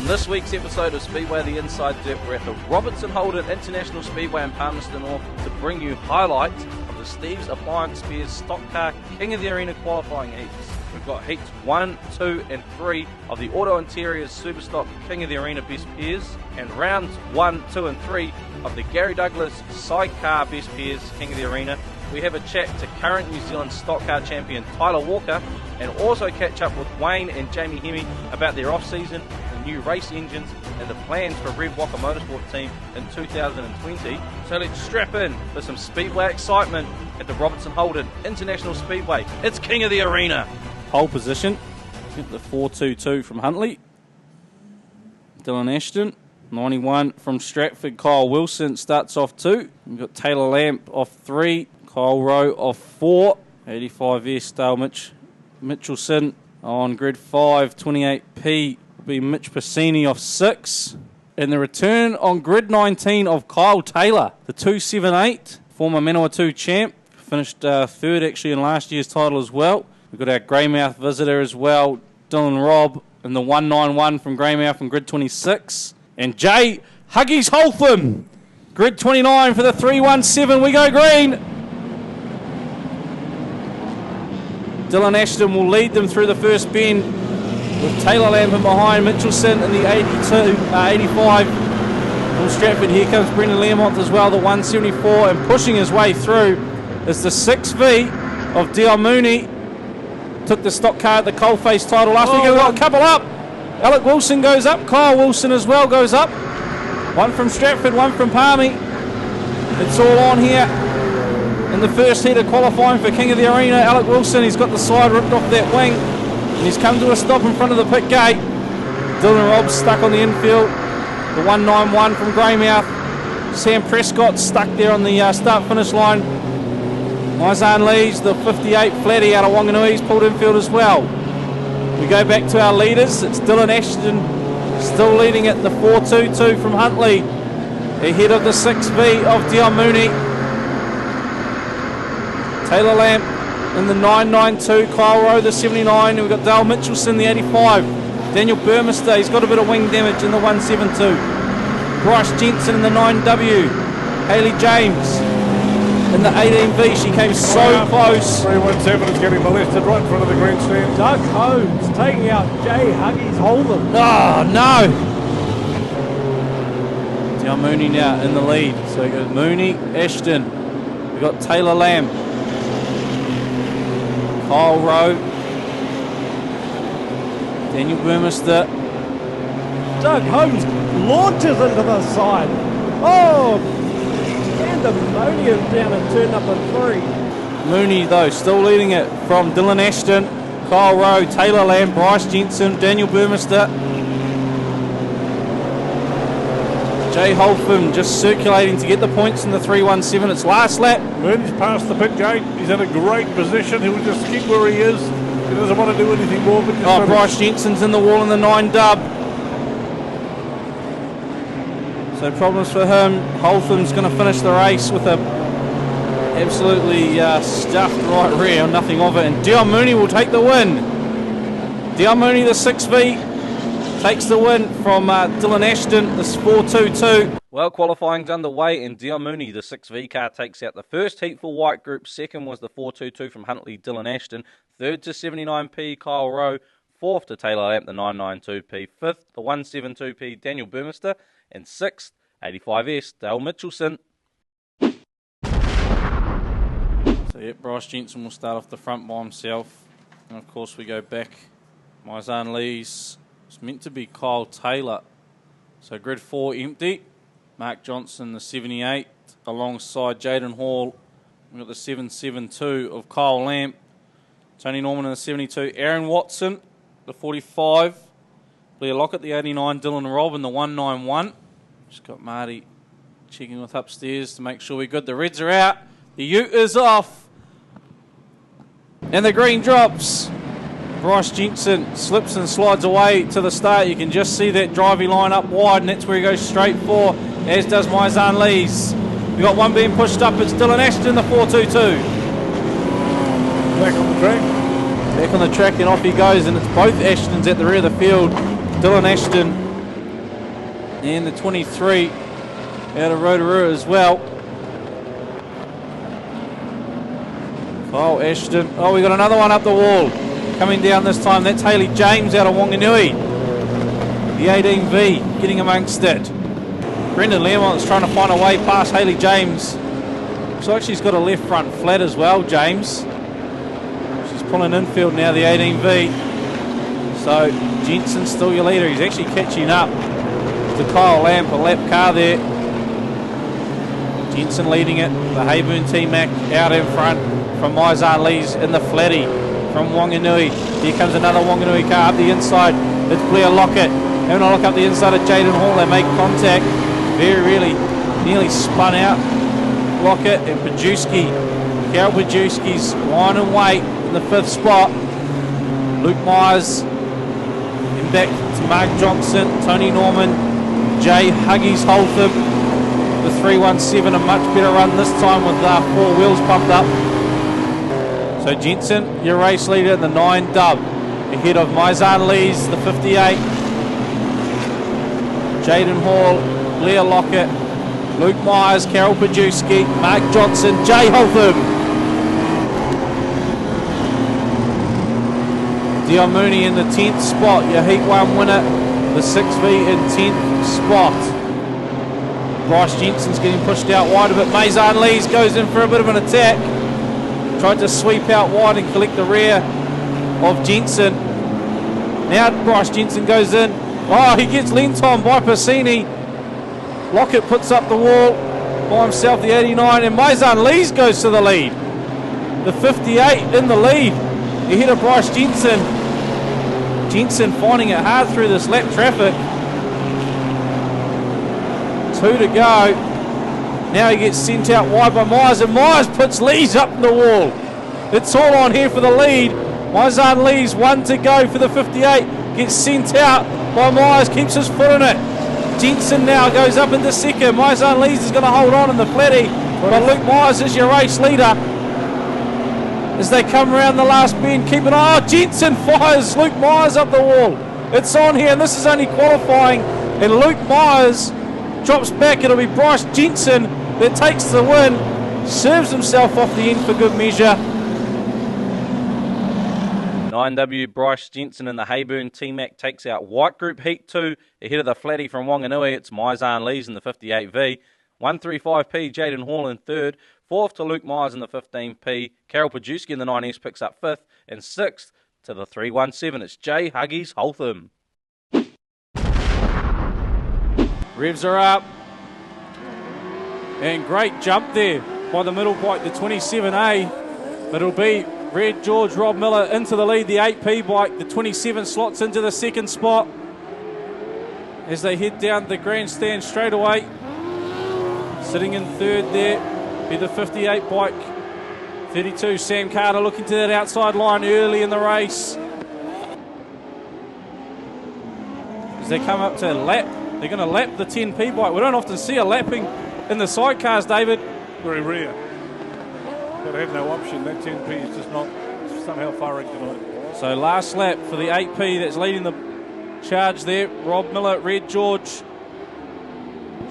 On this week's episode of Speedway The Inside Dirt, we're at the Robertson Holden International Speedway in Palmerston North to bring you highlights of the Steve's Appliance Pairs Stock Car King of the Arena qualifying heats. We've got heats 1, 2 and 3 of the Auto Interiors Superstock King of the Arena Best Pairs, and rounds 1, 2 and 3 of the Gary Douglas Sidecar Best Pairs King of the Arena. We have a chat to current New Zealand stock car champion Tyler Walker, and also catch up with Wayne and Jamie Hemi about their off-season, the new race engines and the plans for Red Waka Motorsport team in 2020. So let's strap in for some Speedway excitement at the Robertson Holden International Speedway. It's King of the Arena. Pole position, the 422 from Huntley. Dylan Ashton, 91 from Stratford. Kyle Wilson starts off 2. We've got Taylor Lamp off 3. Kyle Rowe off 4. 85S Dale Mitchelson on grid 5. 28P will be Mitch Passini off 6. And the return on grid 19 of Kyle Taylor, the 278, former Manawatu champ. Finished third actually in last year's title as well. We've got our Greymouth visitor as well, Dylan Robb, in the 191 from Greymouth from grid 26. And Jay Huggies Holtham, grid 29 for the 317. We go green. Dylan Ashton will lead them through the first bend with Taylor Lamp behind Mitchelson in the 85 from Stratford. Here comes Brendan Learmonth as well, the 174, and pushing his way through is the 6V of Dion Mooney. Took the stock car at the Coalface title last week. We've got a couple up. Alec Wilson goes up. Kyle Wilson as well goes up. One from Stratford, one from Palmy. It's all on here in the first heat of qualifying for King of the Arena. Alec Wilson, he's got the side ripped off that wing, and he's come to a stop in front of the pit gate. Dylan Robb's stuck on the infield. The 191 from Greymouth. Sam Prescott stuck there on the start-finish line. Maizan Lees, the 58 Flatty out of Wanganui, pulled infield as well. We go back to our leaders. It's Dylan Ashton still leading it, the 422 from Huntley, ahead of the 6V of Dion Mooney. Taylor Lamp in the 992, Kyle Rowe the 79, and we've got Dale Mitchelson the 85. Daniel Burmester, he's got a bit of wing damage in the 172. Bryce Jensen in the 9W. Hayley James in the 18V, she came so close. 317 is getting molested right in front of the grandstand. Doug Holmes taking out Jay Huggies Holden. Oh no! Dion Mooney now in the lead. So we got Mooney, Ashton. We've got Taylor Lamb, Kyle Rowe, Daniel Burmester. Doug Holmes launches into the side. Oh! Pandemonium down at turn number 3. Mooney though still leading it from Dylan Ashton, Kyle Rowe, Taylor Lamb, Bryce Jensen, Daniel Burmester. Jay Holtham just circulating to get the points in the 317. It's last lap. Mooney's past the pit gate. He's in a great position. He'll just keep where he is. He doesn't want to do anything more. But Bryce Jensen's in the wall in the 9 dub. So problems for him. Holtham's going to finish the race with a absolutely stuffed right rear, nothing of it. And Dion Mooney will take the win. Dion Mooney, the 6V, takes the win from Dylan Ashton, the 422. Well, qualifying's underway, and Dion Mooney, the 6V car, takes out the first heat for White Group. Second was the 422 from Huntley, Dylan Ashton. Third to 79P, Kyle Rowe. Fourth to Taylor Lamp, the 992P. Fifth, the 172P, Daniel Burmester. And 6th, 85S, Dale Mitchelson. So yeah, Bryce Jensen will start off the front by himself. And of course we go back. Maizan Lees. It's meant to be Kyle Taylor. So grid 4 empty. Mark Johnson, the 78, alongside Jaden Hall. We've got the 772 of Kyle Lamp. Tony Norman in the 72. Aaron Watson, the 45. Blair Lockett, the 89. Dylan Robb in the 191. Just got Marty checking with upstairs to make sure we're good. The reds are out. The ute is off. And the green drops. Bryce Jensen slips and slides away to the start. You can just see that driving line up wide, and that's where he goes straight for, as does Maizan Lees. We've got one being pushed up. It's Dylan Ashton, the 422. Back on the track. Back on the track, and off he goes, and it's both Ashtons at the rear of the field. Dylan Ashton And the 23 out of Rotorua as well. Kyle Ashton. Oh, we got another one up the wall. Coming down this time. That's Hayley James out of Wanganui. The 18V getting amongst it. Brendan Learmont's trying to find a way past Hayley James. Looks like she's got a left front flat as well, James. She's pulling infield now, the 18V. So Jensen's still your leader. He's actually catching up to Kyle Lamp, a lap car there. Jensen leading it. The Hayburn T-Mac out in front from Maizan Lee's in the flatty from Wanganui. Here comes another Wanganui car up the inside. It's Blair Lockett. Having a look up the inside of Jaden Hall. They make contact. Really nearly spun out. Lockett and Pajewski. Carol Pajewski's line and weight in the 5th spot. Luke Myers. And back to Mark Johnson, Tony Norman, Jay Huggies Holtham. The 317, a much better run this time with 4 wheels pumped up. So Jensen, your race leader in the 9 dub. Ahead of Maizan Lees, the 58. Jaden Hall, Blair Lockett, Luke Myers, Carol Pajewski, Mark Johnson, Jay Holtham. Dion Mooney in the 10th spot, your Heat 1 winner, the 6V in 10th spot. Bryce Jensen's getting pushed out wide a bit. Maizan Lees goes in for a bit of an attack. Tried to sweep out wide and collect the rear of Jensen. Now Bryce Jensen goes in. Oh, he gets lent on by Passini. Lockett puts up the wall by himself, the 89, and Maizan Lees goes to the lead. The 58 in the lead. Ahead of Bryce Jensen. Jensen finding it hard through this lap traffic. 2 to go. Now he gets sent out wide by Myers, and Myers puts Lees up the wall. It's all on here for the lead. Maizan Lees, 1 to go for the 58. Gets sent out by Myers, keeps his foot in it. Jensen now goes up into second. Maizan Lees is going to hold on in the flatty, but Luke Myers is your race leader. As they come around the last bend, keep an eye. Oh, Jensen fires Luke Myers up the wall. It's on here, and this is only qualifying. And Luke Myers drops back. It'll be Bryce Jensen that takes the win. Serves himself off the end for good measure. 9W Bryce Jensen in the Hayburn T-Mac takes out White Group Heat 2. Ahead of the flatty from Wanganui, it's Maizan Lees in the 58V. 135P, Jaden Hall in 3rd. 4th to Luke Myers in the 15P. Carol Pajewski in the 9S picks up 5th. And 6th to the 317. It's Jay Huggies Holtham. Revs are up. And great jump there by the middle bike, the 27A. But it'll be Red George, Rob Miller into the lead. The 8P bike, the 27 slots into the 2nd spot as they head down the grandstand straight away. Sitting in 3rd there be the 58 bike. 32, Sam Carter looking to that outside line early in the race. As they come up to lap, they're going to lap the 10P bike. We don't often see a lapping in the sidecars, David. Very rare. But I had no option. That 10P is just not somehow firing tonight. So last lap for the 8P that's leading the charge there. Rob Miller, Red George,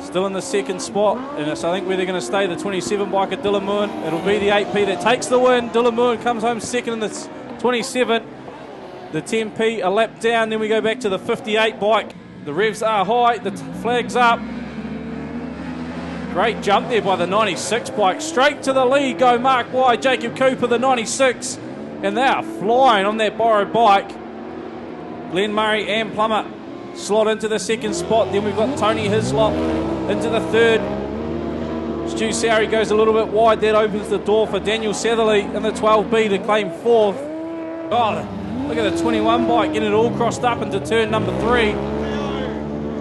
still in the 2nd spot. And it's, I think, where they're going to stay, the 27 bike at Dillamoon. It'll be the 8P that takes the win. Dillamoon comes home 2nd in the 27. The 10P a lap down. Then we go back to the 58 bike. The revs are high. The flag's up. Great jump there by the 96 bike. Straight to the lead go Mark Wide, Jacob Cooper, the 96. And they are flying on that borrowed bike. Glenn Murray and Plummer slot into the 2nd spot. Then we've got Tony Hislop into the 3rd. Stu Sowry goes a little bit wide. That opens the door for Daniel Satherley in the 12B to claim 4th. Oh, look at the 21 bike getting it all crossed up into turn number 3.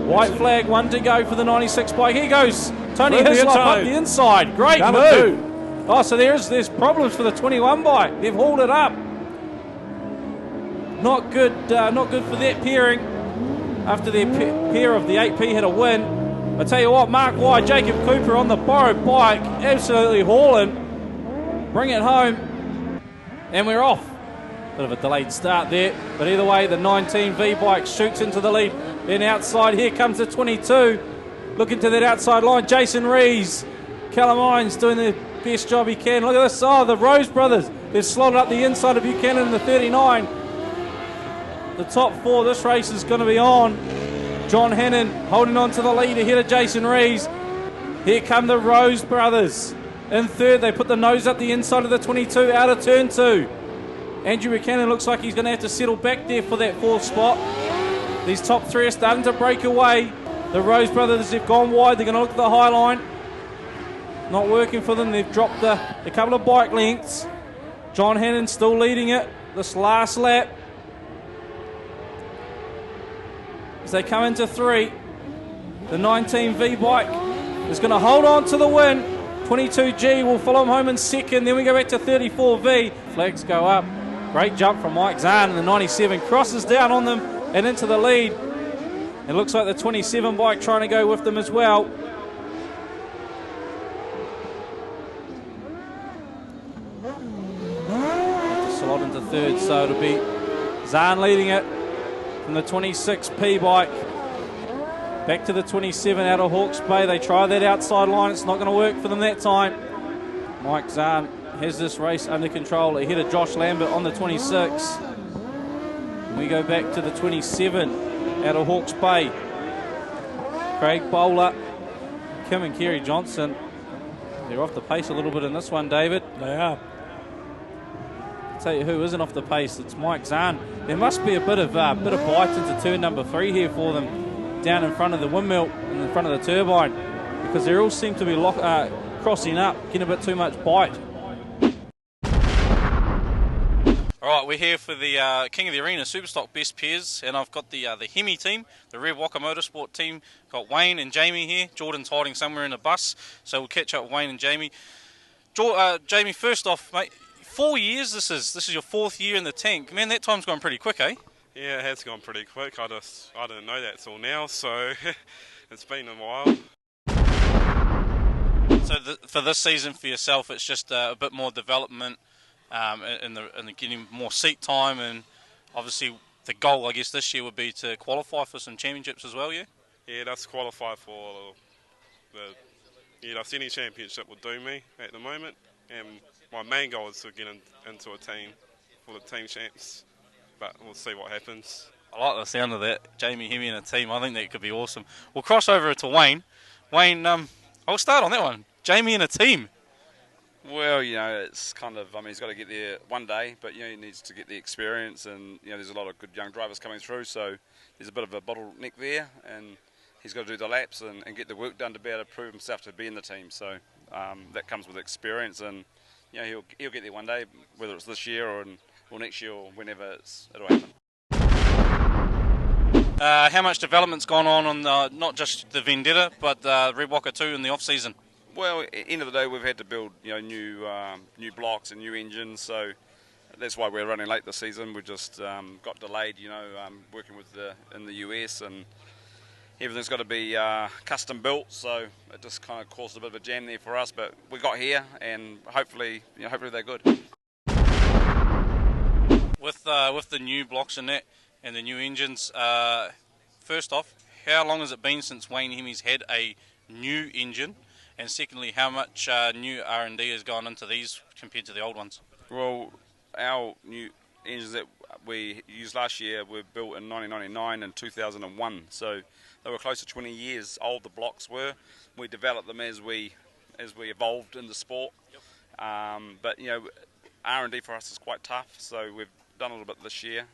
White flag, 1 to go for the 96 bike. Here goes Tony Hislop up the inside. Great move. Oh, so there's problems for the 21 bike. They've hauled it up. Not good for that pairing. After their pair of the 8P had a win. I tell you what, Mark Wide, Jacob Cooper on the borrowed bike, absolutely hauling. Bring it home. And we're off. Bit of a delayed start there, but either way, the 19V bike shoots into the lead. Then outside, here comes the 22. Looking to that outside line, Jason Rees. Callum doing the best job he can. Look at this, oh, the Rose brothers. They've slotted up the inside of Buchanan in the 39. The top four, this race is going to be on. John Hannon holding on to the lead ahead of Jason Rees. Here come the Rose brothers. In third, they put the nose up the inside of the 22 out of turn 2. Andrew Buchanan looks like he's going to have to settle back there for that fourth spot. These top three are starting to break away. The Rose brothers have gone wide. They're going to look at the high line. Not working for them. They've dropped a couple of bike lengths. John Hannon still leading it this last lap. As they come into 3, the 19V bike is going to hold on to the win. 22G will follow him home in second. Then we go back to 34V. Flags go up. Great jump from Mike Zahn, and the 97 crosses down on them and into the lead. It looks like the 27 bike trying to go with them as well. Slot into third, so it'll be Zahn leading it from the 26P bike. Back to the 27 out of Hawke's Bay. They try that outside line. It's not going to work for them that time. Mike Zahn has this race under control ahead of Josh Lambert on the 26. We go back to the 27 out of Hawke's Bay. Craig Bowler, Kim and Kerry Johnson. They're off the pace a little bit in this one, David. They are. I'll tell you who isn't off the pace. It's Mike Zahn. There must be a bit of bite into turn number 3 here for them, down in front of the windmill, in front of the turbine, because they all seem to be crossing up, getting a bit too much bite. Alright, we're here for the King of the Arena Superstock Best Pairs, and I've got the Hemi team, the Red Walker Motorsport team. Got Wayne and Jamie here. Jordan's hiding somewhere in a bus, so we'll catch up with Wayne and Jamie. Jamie, first off, mate, 4 years this is your 4th year in the tank. Man, that time's gone pretty quick, eh? Yeah, it has gone pretty quick. I didn't know that till now, so it's been a while. So for this season for yourself, it's just a bit more development, in the getting more seat time, and obviously the goal, I guess, this year would be to qualify for some championships as well, yeah? Yeah, that's qualify for that's any championship will do me at the moment, and my main goal is to get into a team for the team champs, but we'll see what happens. I like the sound of that, Jamie, Hemi and a team. I think that could be awesome. We'll cross over to Wayne. Wayne, I'll start on that one. Jamie and a team. Well, it's kind of, he's got to get there one day, but, he needs to get the experience, and, there's a lot of good young drivers coming through, so there's a bit of a bottleneck there, and he's got to do the laps and get the work done to be able to prove himself to be in the team. So that comes with experience, and, he'll get there one day, whether it's this year or next year or whenever it'll happen. How much development's gone on not just the Vendetta, but Red Walker 2 in the off-season? Well, at the end of the day, we've had to build new blocks and new engines, so that's why we're running late this season. We just got delayed, working in the US, and everything's got to be custom built, so it just kind of caused a bit of a jam there for us. But we got here, and hopefully they're good. With the new blocks in that and the new engines, first off, how long has it been since Wayne Hemi's had a new engine? And secondly, how much new R&D has gone into these compared to the old ones? Well, our new engines that we used last year were built in 1999 and 2001, so they were close to 20 years old. The blocks were. We developed them as we evolved in the sport. Yep. But R&D for us is quite tough, so we've done a little bit this year.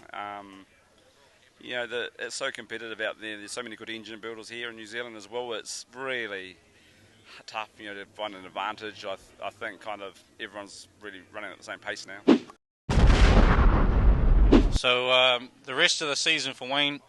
It's so competitive out there. There's so many good engine builders here in New Zealand as well. It's really tough, to find an advantage. I think kind of everyone's really running at the same pace now. So the rest of the season for Wayne,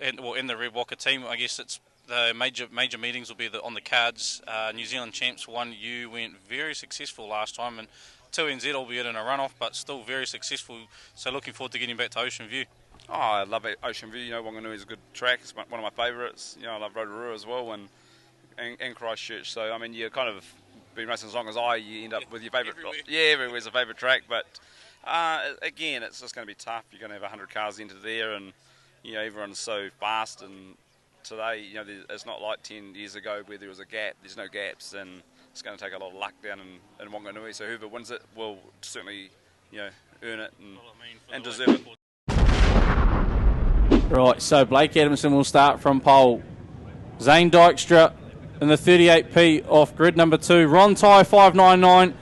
in the Red Walker team, I guess it's the major meetings will be on the cards. New Zealand champs 1U went very successful last time, and 2NZ albeit in a runoff, but still very successful. So looking forward to getting back to Ocean View. Oh, I love Ocean View. Wanganui is a good track. It's one of my favourites. I love Rotorua as well, and Christchurch. So you kind of been racing as long as you end up with your favourite. Everywhere. Yeah, everywhere's a favourite track, but Again, it's just going to be tough. You're going to have 100 cars into there, and everyone's so fast. And today, it's not like 10 years ago where there was a gap. There's no gaps, and it's going to take a lot of luck down in Wanganui. So whoever wins it will certainly, earn it and deserve it. Right, so Blake Adamson will start from pole. Zane Dykstra in the 38P off grid number 2. Ron Ty 599.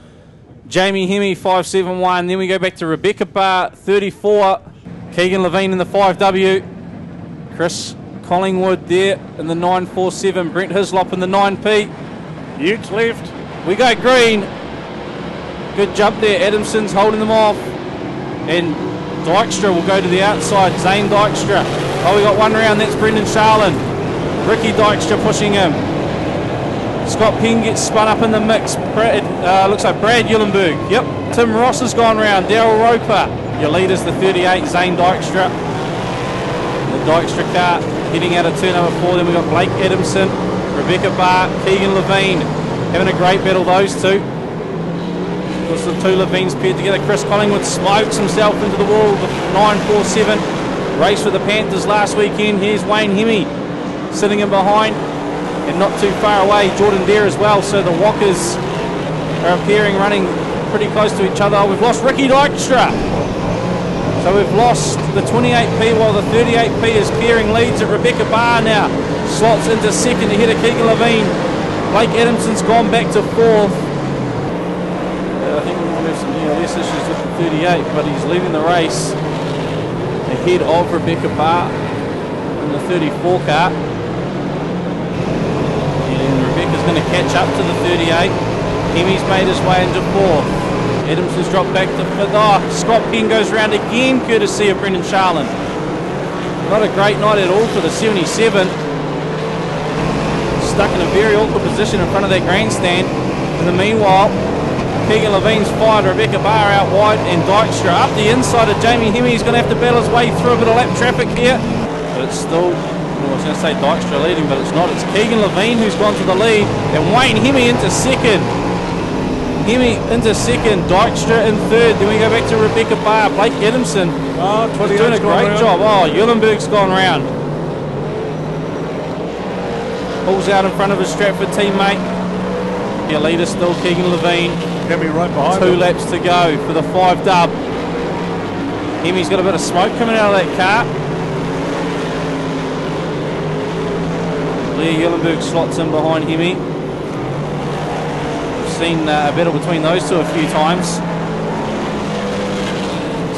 Jamie Hemi 571. Then we go back to Rebecca Barr 34. Keegan Levine in the 5W. Chris Collingwood there in the 947. Brent Hislop in the 9P. Utes left. We go green. Good jump there. Adamson's holding them off. And Dykstra will go to the outside. Zane Dykstra. Oh, we got one round. That's Brendan Charlin. Ricky Dykstra pushing him. Scott Ping gets spun up in the mix. Looks like Brad Eulenberg. Yep. Tim Ross has gone round. Daryl Roper. Your leader's the 38, Zane Dykstra. The Dykstra car heading out of turn number 4. Then we've got Blake Adamson, Rebecca Barr, Keegan Levine. Having a great battle, those two. Of course, the two Levines paired together. Chris Collingwood smokes himself into the wall with 947. Race with the Panthers last weekend. Here's Wayne Hemi sitting in behind. And not too far away, Jordan Dare as well. So the Walkers are appearing running pretty close to each other. We've lost Ricky Dykstra. So we've lost the 28P while the 38P is clearing leads at Rebecca Barr now. Slots into second ahead of Keegan Levine. Blake Adamson's gone back to 4th. I think we might have some less issues with the 38, but he's leading the race ahead of Rebecca Barr in the 34 car. Rebecca's going to catch up to the 38. Hemi's made his way into 4th. Adamson's dropped back to 5th. Oh, Scott Penn goes round again, courtesy of Brendan Charlin. Not a great night at all for the 77. Stuck in a very awkward position in front of that grandstand. In the meanwhile, Keegan Levine's fired Rebecca Barr out wide, and Dykstra up the inside of Jamie Hemi. He's going to have to battle his way through a bit of lap traffic here. But it's still... I was going to say Dykstra leading, but it's not. It's Keegan Levine who's gone to the lead, and Wayne Hemi into second. Hemi into second, Dykstra in third. Then we go back to Rebecca Barr. Blake Adamson is doing a great job. Oh, Eulenberg's gone round. Pulls out in front of his Stratford teammate. Your leader still Keegan Levine. Hemi right behind 2 him. laps to go for the 5 dub. Hemi's got a bit of smoke coming out of that car. Eulenberg slots in behind Hemi. We've seen a battle between those two a few times.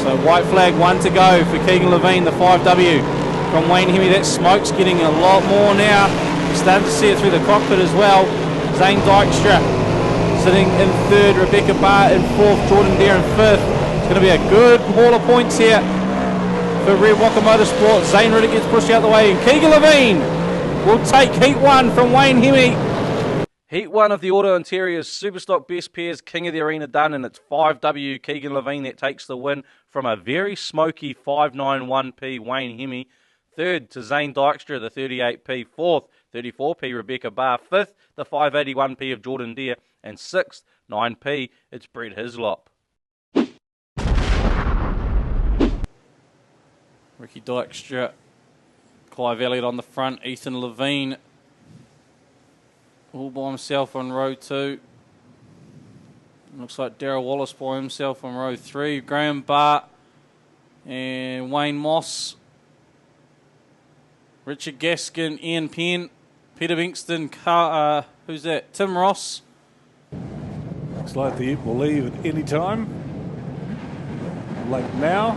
So white flag, 1 to go for Keegan Levine, the 5W from Wayne Hemi. That smoke's getting a lot more now. Starting to see it through the cockpit as well. Zane Dykstra sitting in 3rd, Rebecca Barr in 4th, Jordan Dare in 5th. It's going to be a good haul of points here for Red Waka Motorsport. Zane Riddick gets pushed out the way, and Keegan Levine will take Heat 1 from Wayne Hemi. Heat 1 of the Auto Interiors Superstock Best Pairs King of the Arena done, and it's 5W Keegan Levine that takes the win from a very smoky 591P Wayne Hemi. 3rd to Zane Dykstra, the 38P. 4th, 34P Rebecca Barr. 5th, the 581P of Jordan Dare. And 6th, 9P, it's Brett Hislop. Ricky Dykstra, Clive Elliott on the front, Ethan Levine all by himself on row 2. Looks like Darryl Wallace by himself on row 3. Graham Barr and Wayne Moss. Richard Gaskin, Ian Penn, Peter Binkston, who's that? Tim Ross. Looks like the Ute will leave at any time. Like now.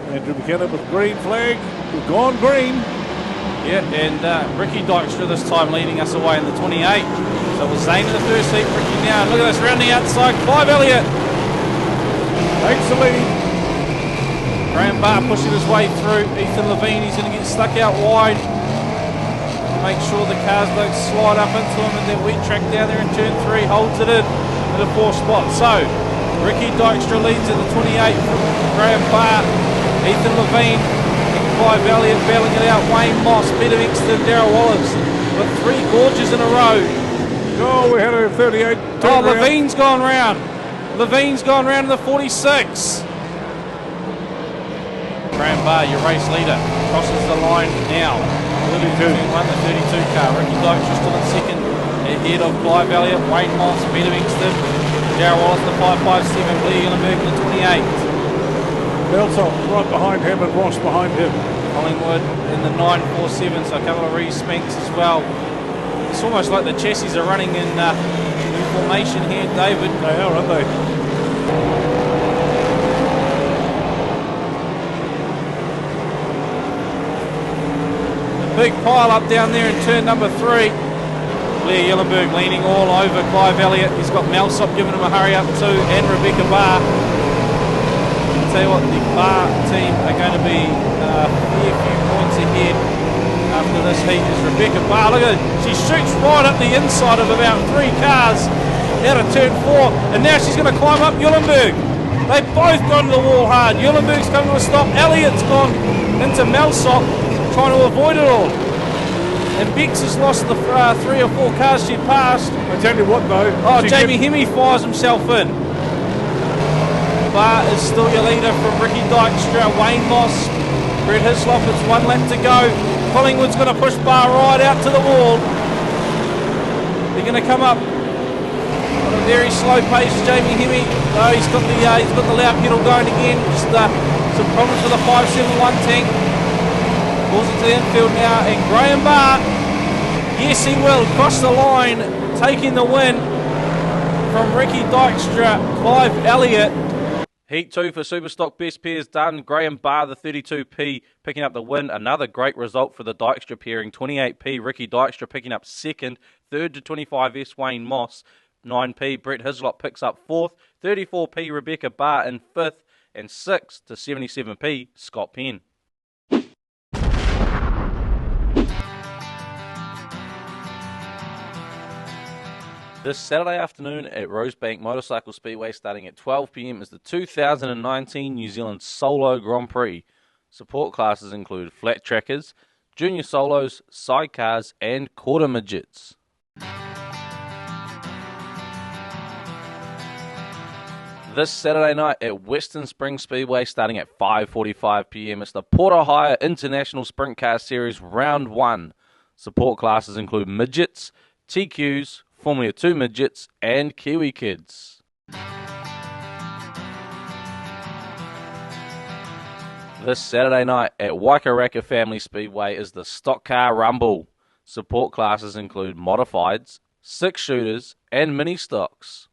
Andrew McKenna with green flag. We've gone green. Yeah, and Ricky Dykstra this time leading us away in the 28. So it was Zane in the first heat, Ricky now. And look at this, round the outside, Clive Elliott Takes the lead. Graham Barr pushing his way through. Ethan Levine, he's going to get stuck out wide. Make sure the cars don't slide up into him, and that wet track down there in turn 3 holds it in at the 4th spot. So Ricky Dykstra leads at the 28 from Graham Barr. Ethan Levine and Clive Elliott battling it out. Wayne Moss, Peter Exton, Darryl Wallace with 3 gorges in a row. Oh, we had a 38. Oh, Levine's gone round. Levine's gone round in the 46. Graham Barr, your race leader, crosses the line now. 32 won the 32 car. Ricky Dykstra still in second, ahead of Clive Elliott, Wayne Moss, Peter Wingston, Darryl Wallace the 557, Lee Yellenberg the 28. Beltop right behind him and Ross behind him. Collingwood in the 947, so a couple of re-spanks as well. It's almost like the chassis are running in formation here, David. They are, aren't they? Big pile up down there in turn number 3. Blair Yellenberg leaning all over Clive Elliott. He's got Malsop giving him a hurry up too, and Rebecca Barr. I'll tell you what, the Barr team are going to be a fair few points ahead after this heat is Rebecca Barr. Look at it, she shoots right up the inside of about 3 cars out of turn 4, and now she's going to climb up Yellenberg. They've both gone to the wall hard. Yellenberg's come to a stop. Elliott's gone into Malsop, trying to avoid it all. And Bex has lost the 3 or 4 cars she passed. I tell you what though. Oh, Jamie Hemi fires himself in. Barr is still your leader from Ricky Dykstra, Wayne Moss, Brett Hislop. It's 1 lap to go. Collingwood's going to push Barr right out to the wall. They're going to come up on a very slow pace. Jamie Hemi, oh, he's got the loud pedal going again. Just some problems with the 571 tank. Pulls it to the infield now, and Graham Barr, yes he will, cross the line, taking the win from Ricky Dykstra, Clive Elliott. Heat 2 for Superstock Best Pairs done. Graham Barr, the 32p, picking up the win. Another great result for the Dykstra pairing. 28p, Ricky Dykstra picking up second. Third to 25s, Wayne Moss. 9p, Brett Hislop picks up fourth. 34p, Rebecca Barr in fifth. And 6 to 77p, Scott Penn. This Saturday afternoon at Rosebank Motorcycle Speedway starting at 12 p.m. is the 2019 New Zealand Solo Grand Prix. Support classes include flat trackers, junior solos, sidecars and quarter midgets. This Saturday night at Western Springs Speedway starting at 5:45 p.m. it's the Porter Hire International Sprint Car Series Round 1. Support classes include midgets, TQs, Formula 2 midgets and Kiwi kids. This Saturday night at Waikaraka Family Speedway is the Stock Car Rumble. Support classes include modifieds, 6-shooters and mini stocks.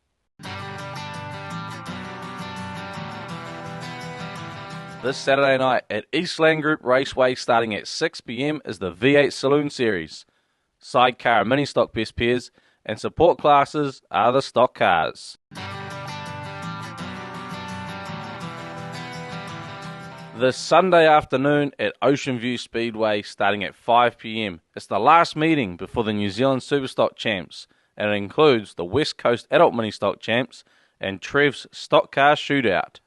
This Saturday night at Eastland Group Raceway starting at 6 p.m. is the V8 Saloon Series. Sidecar and mini stock best pairs and support classes are the stock cars. This Sunday afternoon at Ocean View Speedway starting at 5 p.m. it's the last meeting before the New Zealand Superstock Champs, and it includes the West Coast Adult Mini Stock Champs and Trev's Stock Car Shootout.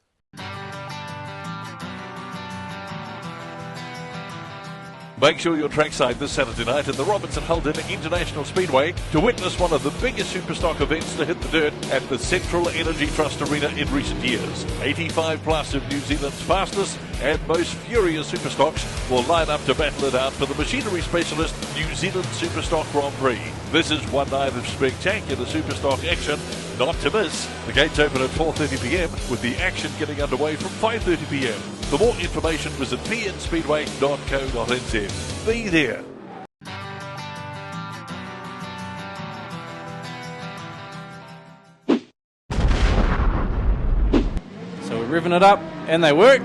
Make sure you're trackside this Saturday night at the Robertson Holden International Speedway to witness one of the biggest Superstock events to hit the dirt at the Central Energy Trust Arena in recent years. 85 plus of New Zealand's fastest and most furious Superstocks will line up to battle it out for the machinery specialist New Zealand Superstock Grand Prix. This is one night of spectacular Superstock action not to miss. The gates open at 4:30 p.m. with the action getting underway from 5:30 p.m. For more information, visit pnspeedway.co.nz. Be there. So we're revving it up, and they work.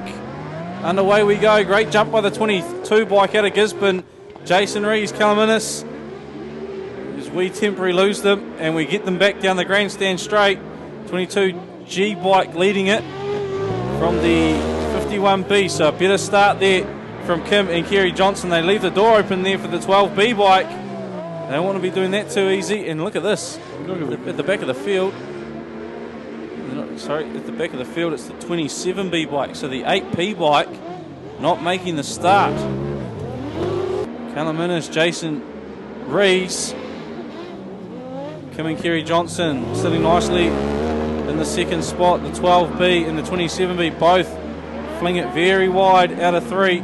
Underway we go. Great jump by the 22 bike out of Gisborne. Jason Rees, Calaminis. As we temporarily lose them, and we get them back down the grandstand straight. 22G bike leading it from the 51B, so a better start there from Kim and Kerry Johnson. They leave the door open there for the 12B bike. They don't want to be doing that too easy. And look at this, at the back of the field. Sorry, at the back of the field it's the 27B bike, so the 8P bike not making the start. Calaminis, Jason Rees, Kim and Kerry Johnson sitting nicely in in the second spot. The 12B and the 27B both fling it very wide out of 3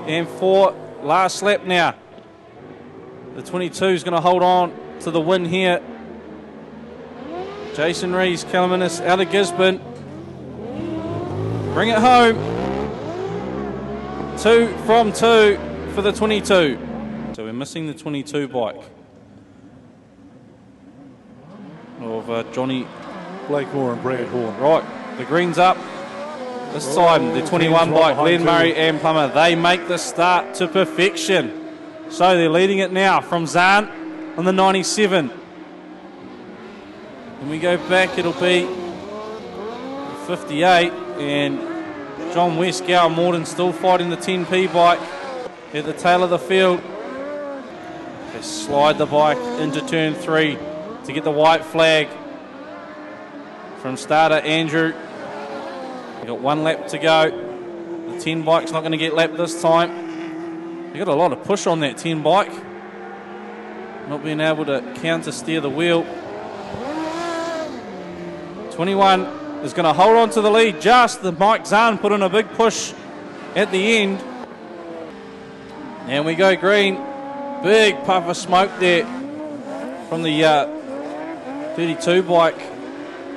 and 4. Last lap now. The 22 is going to hold on to the win here. Jason Rees, Calaminus out of Gisborne. Bring it home. 2 from 2 for the 22. So we're missing the 22 bike of Johnny Blakemore and Brad Horn. Right, the green's up. This time, the 21 bike, Glenn Murray and Plummer, they make the start to perfection. So they're leading it now from Zahn on the 97. When we go back, it'll be 58, and John West, Gower Morden still fighting the 10P bike at the tail of the field. They slide the bike into turn 3 to get the white flag from starter Andrew. They've got 1 lap to go. The 10 bike's not going to get lapped this time. They've got a lot of push on that 10 bike. Not being able to counter steer the wheel. 21 is going to hold on to the lead. Just the Mike Zahn put in a big push at the end. And we go green. Big puff of smoke there from the 32 bike.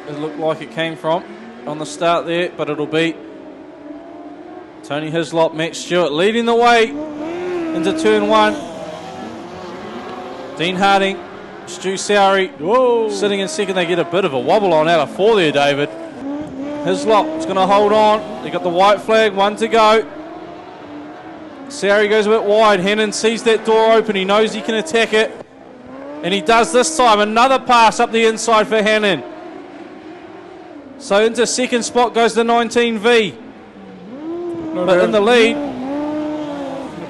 It looked like it came from on the start there, but it'll be Tony Hislop, Matt Stewart leading the way into turn 1. Dean Harding, Stu Sowry sitting in second. They get a bit of a wobble on out of 4 there, David. Hislop's going to hold on. They got the white flag, 1 to go. Sowry goes a bit wide. Hannon sees that door open. He knows he can attack it, and he does this time. Another pass up the inside for Hannon. So into second spot goes the 19V. But in the lead.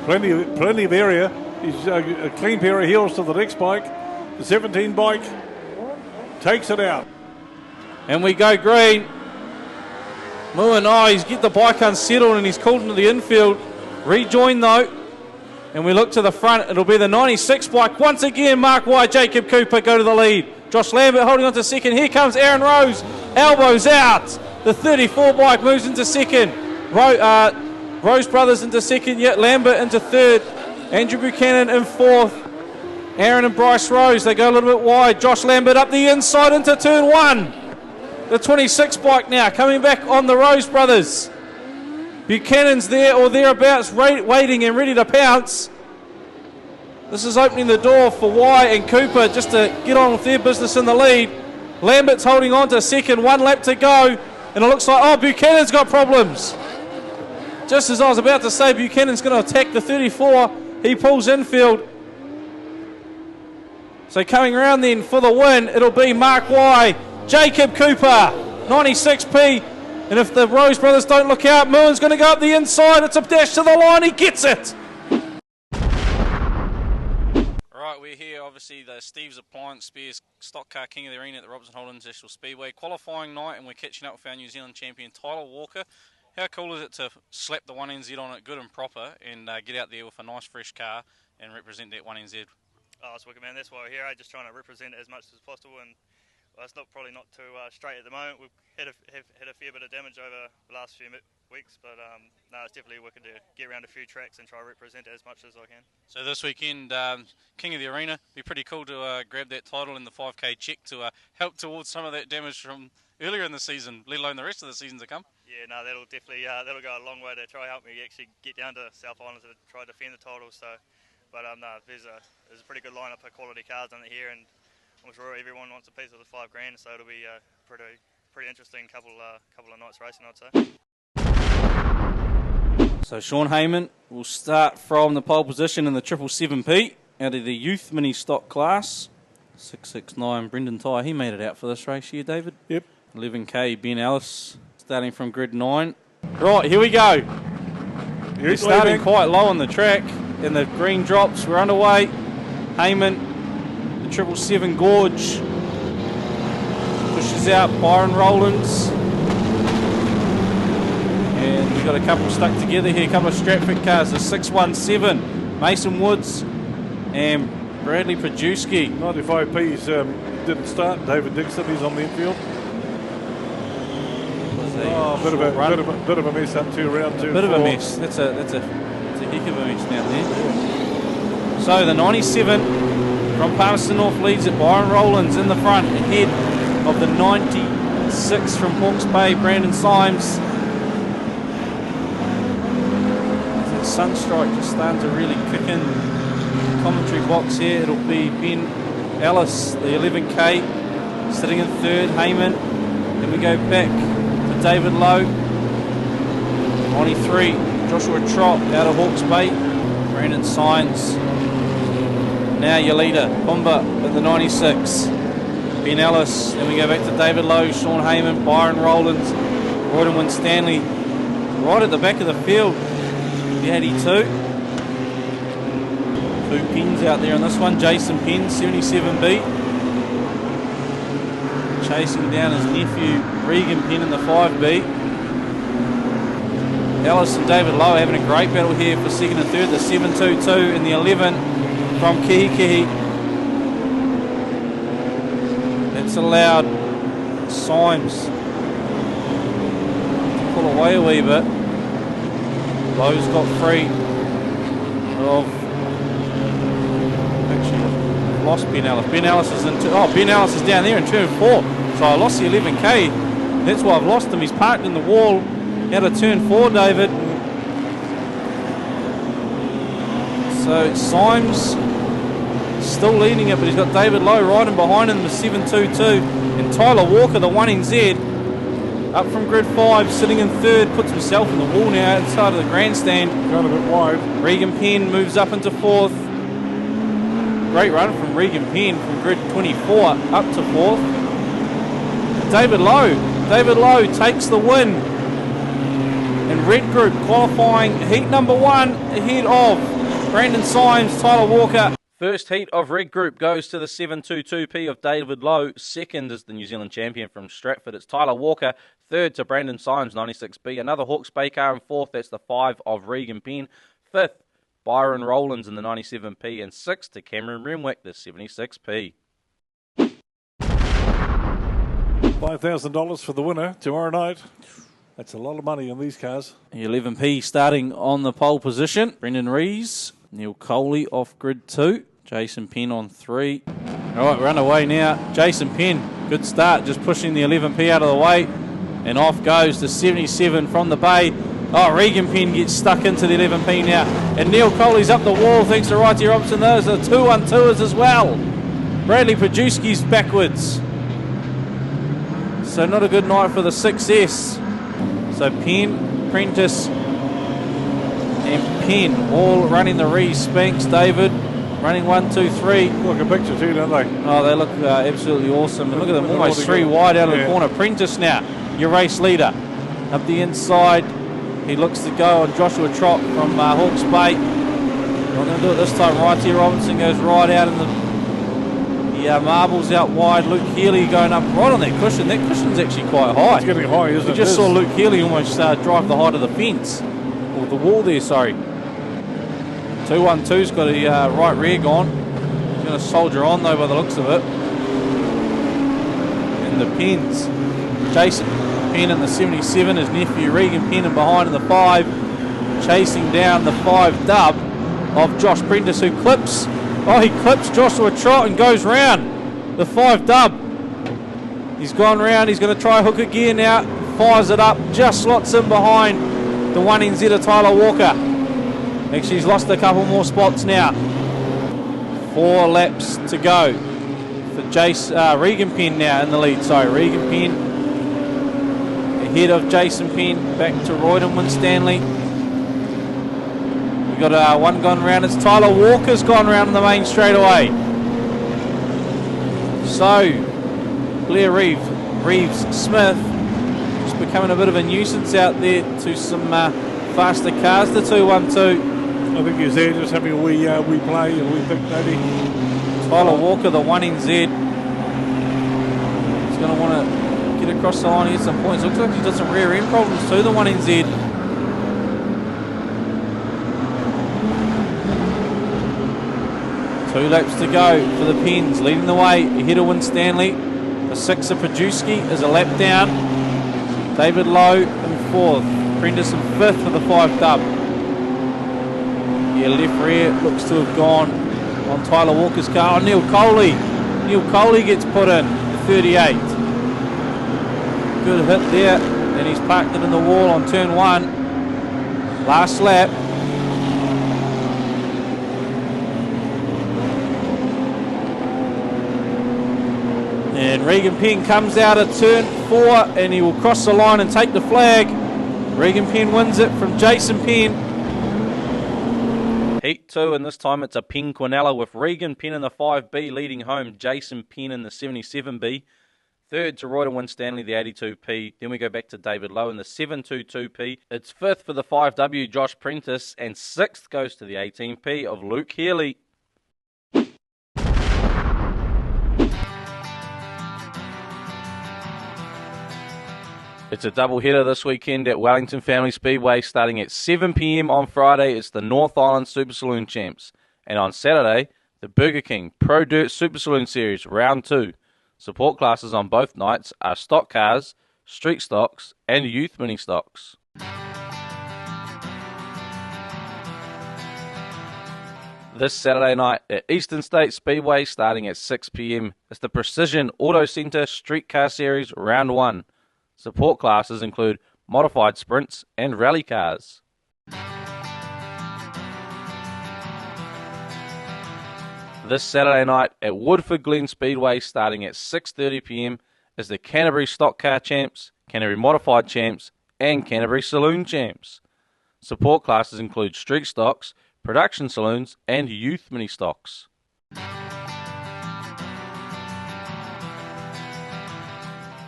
Plenty of area. He's a clean pair of heels to the next bike. The 17 bike takes it out. And we go green. He's get the bike unsettled and he's called into the infield. Rejoin though. And we look to the front. It'll be the 96 bike. Once again, Mark White, Jacob Cooper go to the lead. Josh Lambert holding on to second. Here comes Aaron Rose. Elbows out. The 34 bike moves into second. Rose Brothers into second. Yet Lambert into third. Andrew Buchanan in fourth. Aaron and Bryce Rose, they go a little bit wide. Josh Lambert up the inside into turn 1. The 26 bike now coming back on the Rose Brothers. Buchanan's there or thereabouts, waiting and ready to pounce. This is opening the door for Wye and Cooper just to get on with their business in the lead. Lambert's holding on to second, 1 lap to go, and it looks like, Buchanan's got problems. Just as I was about to say, Buchanan's going to attack the 34. He pulls infield. So coming around then for the win, it'll be Mark Wye, Jacob Cooper, 96P. And if the Rose Brothers don't look out, Moon's going to go up the inside. It's a dash to the line. He gets it. Right, we're here, obviously, the Steve's Appliance Spears Stock Car King of the Arena at the Robertson Holden International Speedway. Qualifying night, and we're catching up with our New Zealand champion, Tyler Walker. How cool is it to slap the 1NZ on it good and proper and get out there with a nice fresh car and represent that 1NZ? Oh, it's wicked, man. That's why we're here. Just trying to represent it as much as possible. And well, it's probably not too straight at the moment. We've had a fair bit of damage over the last few weeks, but no, it's definitely wicked to get around a few tracks and try to represent it as much as I can. So this weekend, King of the Arena, be pretty cool to grab that title in the 5K check to help towards some of that damage from earlier in the season, let alone the rest of the season to come. Yeah, no, that'll definitely that'll go a long way to try help me actually get down to South Island to try to defend the title. So, but no, there's a pretty good lineup of quality cars under here, and I'm sure everyone wants a piece of the $5,000, so it'll be a pretty interesting couple of nights racing, I'd say. So Sean Heyman will start from the pole position in the 777P out of the youth mini stock class. 669 Brendan Ty, he made it out for this race here, David. Yep. 11K Ben Ellis starting from grid 9. Right, here we go. We're starting quite low on the track, and the green drops. We're underway. Heyman, the 777 Gorge, pushes out Byron Rowlands. And we've got a couple stuck together here, a couple of Stratford cars, the 617, Mason Woods and Bradley Pajewski. 95P's didn't start. David Dixon, he's on the infield. Oh, bit of a mess up to round 2. Bit of a mess. That's a heck of a mess down there. So the 97 from Palmerston North leads it. Byron Rowlands in the front, ahead of the 96 from Hawke's Bay, Brandon Symes. That Sunstrike just starting to really kick in. Commentary box here, it'll be Ben Ellis, the 11K, sitting in third, Heyman. Then we go back to David Lowe, 93, Joshua Trott out of Hawke's Bay, Brandon Symes. Now your leader, Pumba at the 96, Ben Ellis. Then we go back to David Lowe, Sean Heyman, Byron Rowlands, Royden Winstanley, right at the back of the field, Yaddy 2. Two Pins out there on this one. Jason Penn, 77B. Chasing down his nephew, Regan Penn in the 5B. Ellis and David Lowe having a great battle here for second and third. The 722 and the 11 from Kihi. That's allowed Symes to pull away a wee bit. Lowe's got free of... lost Ben Ellis. Ben Ellis is in Ben Ellis is down there in turn 4. So I lost the 11K. That's why I've lost him. He's parked in the wall out of turn 4, David. So Symes still leading it, but he's got David Lowe riding behind him, the 722. And Tyler Walker, the 1NZ, up from grid 5, sitting in third, puts himself in the wall now outside of the grandstand. Got a bit wide. Regan Penn moves up into 4th. Great run from Regan Penn from grid 24 up to 4th. David Lowe takes the win. And Red Group qualifying heat number 1 ahead of Brandon Symes, Tyler Walker. First heat of Red Group goes to the 722P of David Lowe. Second is the New Zealand champion from Stratford. It's Tyler Walker. Third to Brandon Symes, 96B. Another Hawke's Bay car in 4th. That's the 5 of Regan Penn. 5th, Byron Rowlands in the 97P, and 6th to Cameron Renwick, the 76P. $5,000 for the winner tomorrow night. That's a lot of money on these cars. 11P starting on the pole position. Brendan Rees, Neil Coley off grid 2. Jason Penn on 3. All right, we're underway now. Jason Penn, good start, just pushing the 11P out of the way. And off goes the 77 from the Bay. Oh, Regan Penn gets stuck into the 11P now. And Neil Coley's up the wall thanks to Righty Robertson. Those are 2-1-2ers as well. Bradley Pajewski's backwards. So not a good night for the 6S. So Penn, Prentice and Penn all running the Rees. Spanks, David running 1, 2, 3. Look a picture too, don't they? Oh, they look absolutely awesome. And look at them, almost 3 wide out of the corner. Prentice now, your race leader. Up the inside. He looks to go on Joshua Trott from Hawke's Bay. Not going to do it this time. Righty Robinson goes right out in the marbles out wide. Luke Healy going up right on that cushion. That cushion's actually quite high. It's getting high, isn't it? We just saw Luke Healy almost drive the height of the fence. Or the wall there, sorry. 2-1-2's got a right rear gone. He's going to soldier on though by the looks of it. And the Penns. Jason Penn in the 77, his nephew Regan Penn, and behind in the 5, chasing down the 5 dub of Josh Prentice, who clips. Oh, he clips Joshua Trott and goes round the 5 dub. He's gone round. He's going to try hook again now. Fires it up. Just slots in behind the 1NZ of Tyler Walker. Actually, he's lost a couple more spots now. 4 laps to go for Regan Penn now in the lead. Sorry, Regan Penn ahead of Jason Penn. Back to Royden Winstanley. We've got one gone round. It's Tyler Walker's gone round in the main straight away. So, Blair Reeves Smith just becoming a bit of a nuisance out there to some faster cars. The 2-1-2. I think he's there just having a wee play, a wee pick maybe. Tyler Walker, the 1NZ. He's going to want to get across the line and get some points. Looks like he's got some rear end problems too, the 1NZ. 2 laps to go for the Penns, leading the way ahead of Winstanley. The 6 of Pajewski is a lap down. David Lowe 4th. Prenderson 5th for the 5 dub. Yeah, left rear looks to have gone on Tyler Walker's car. Oh, Neil Coley. Neil Coley gets put in, the 38. Good hit there. And he's parked it in the wall on turn 1. Last lap. And Regan Penn comes out at turn 4 and he will cross the line and take the flag. Regan Penn wins it from Jason Penn. Heat 2, and this time it's a Penn Quinella with Regan Penn in the 5B leading home, Jason Penn in the 77B. Third to Roy Win Stanley, the 82P. Then we go back to David Lowe in the 722P. It's 5th for the 5W, Josh Prentice, and 6th goes to the 18P of Luke Healy. It's a double header this weekend at Wellington Family Speedway starting at 7 p.m. on Friday. It's the North Island Super Saloon Champs. And on Saturday, the Burger King Pro Dirt Super Saloon Series Round 2. Support classes on both nights are stock cars, street stocks, and youth mini stocks. This Saturday night at Eastern State Speedway starting at 6 p.m. It's the Precision Auto Centre Streetcar Series Round 1. Support classes include modified sprints and rally cars. This Saturday night at Woodford Glen Speedway starting at 6:30 p.m. is the Canterbury Stock Car Champs, Canterbury Modified Champs and Canterbury Saloon Champs. Support classes include street stocks, production saloons and youth mini stocks.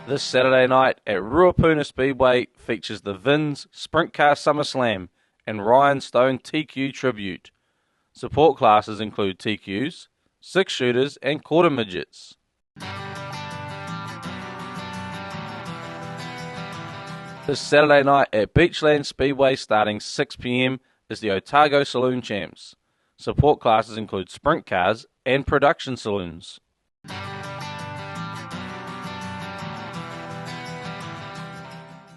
This Saturday night at Ruapuna Speedway features the Vins Sprint Car Summer Slam and Ryan Stone TQ Tribute. Support classes include TQs, 6-shooters and quarter midgets. This Saturday night at Beachland Speedway starting 6 p.m. is the Otago Saloon Champs. Support classes include sprint cars and production saloons.